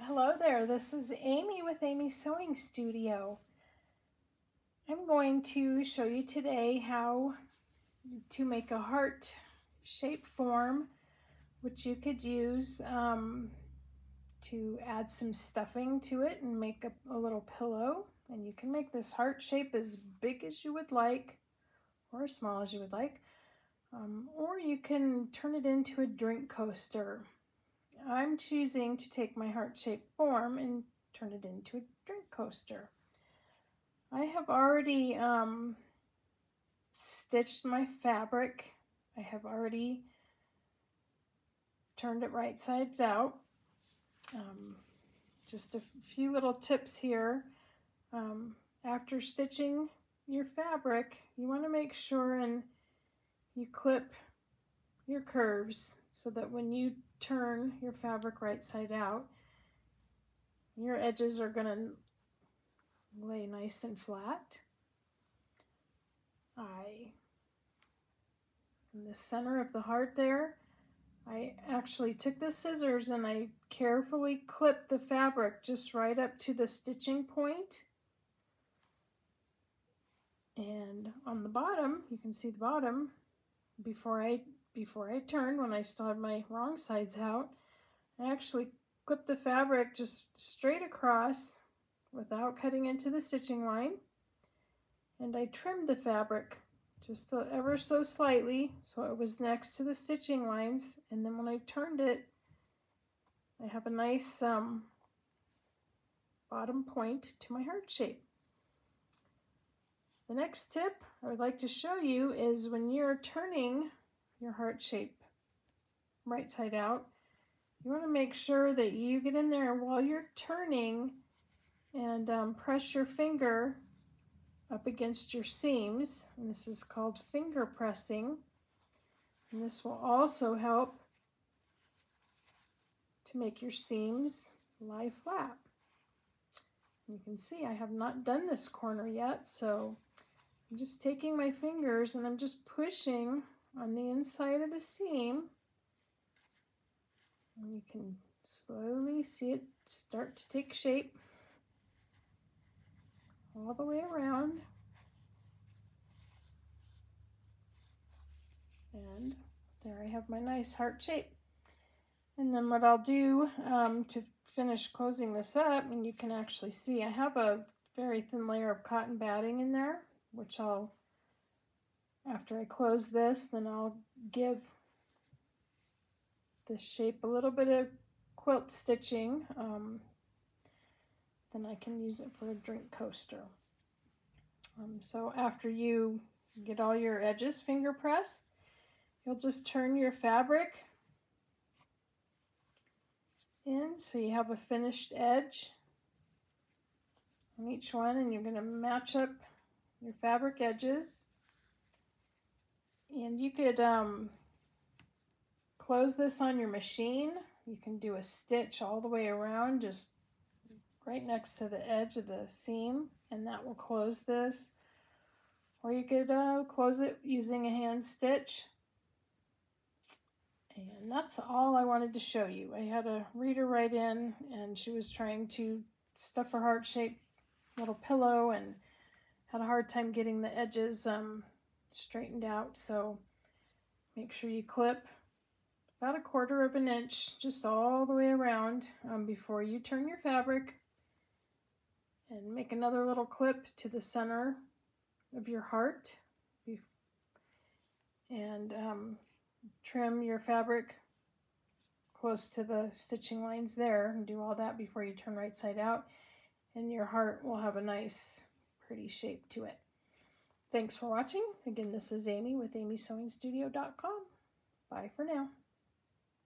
Hello there, this is Amy with Amy's Sewing Studio. I'm going to show you today how to make a heart shape form, which you could use to add some stuffing to it and make a little pillow. And you can make this heart shape as big as you would like or as small as you would like, or you can turn it into a drink coaster. I'm choosing to take my heart-shaped form and turn it into a drink coaster. I have already stitched my fabric. I have already turned it right sides out. Just a few little tips here. After stitching your fabric, you want to make sure and you clip your curves so that when you turn your fabric right side out, your edges are going to lay nice and flat. In the center of the heart there, I actually took the scissors and I carefully clipped the fabric just right up to the stitching point. And on the bottom, you can see the bottom, before I turned, when I still had my wrong sides out, I actually clipped the fabric just straight across without cutting into the stitching line, and I trimmed the fabric just ever so slightly so it was next to the stitching lines, and then when I turned it, I have a nice bottom point to my heart shape. The next tip I would like to show you is when you're turning your heart shape right side out, you want to make sure that you get in there while you're turning and press your finger up against your seams. And this is called finger pressing. And this will also help to make your seams lie flat. You can see I have not done this corner yet, so I'm just taking my fingers and I'm just pushing on the inside of the seam. And you can slowly see it start to take shape all the way around. And there I have my nice heart shape. And then what I'll do to finish closing this up, and you can actually see I have a very thin layer of cotton batting in there, which after I close this, then I'll give this shape a little bit of quilt stitching. Then I can use it for a drink coaster. So after you get all your edges finger pressed, you'll just turn your fabric in so you have a finished edge on each one, and you're going to match up your fabric edges. And you could close this on your machine. You can do a stitch all the way around, just right next to the edge of the seam, and that will close this. Or you could close it using a hand stitch. And that's all I wanted to show you. I had a reader write in, and she was trying to stuff her heart-shaped little pillow and had a hard time getting the edges straightened out. So make sure you clip about 1/4 of an inch just all the way around before you turn your fabric, and make another little clip to the center of your heart, and trim your fabric close to the stitching lines there, and do all that before you turn right side out, and your heart will have a nice pretty shape to it. Thanks for watching. Again, this is Amy with amysewingstudio.com. Bye for now.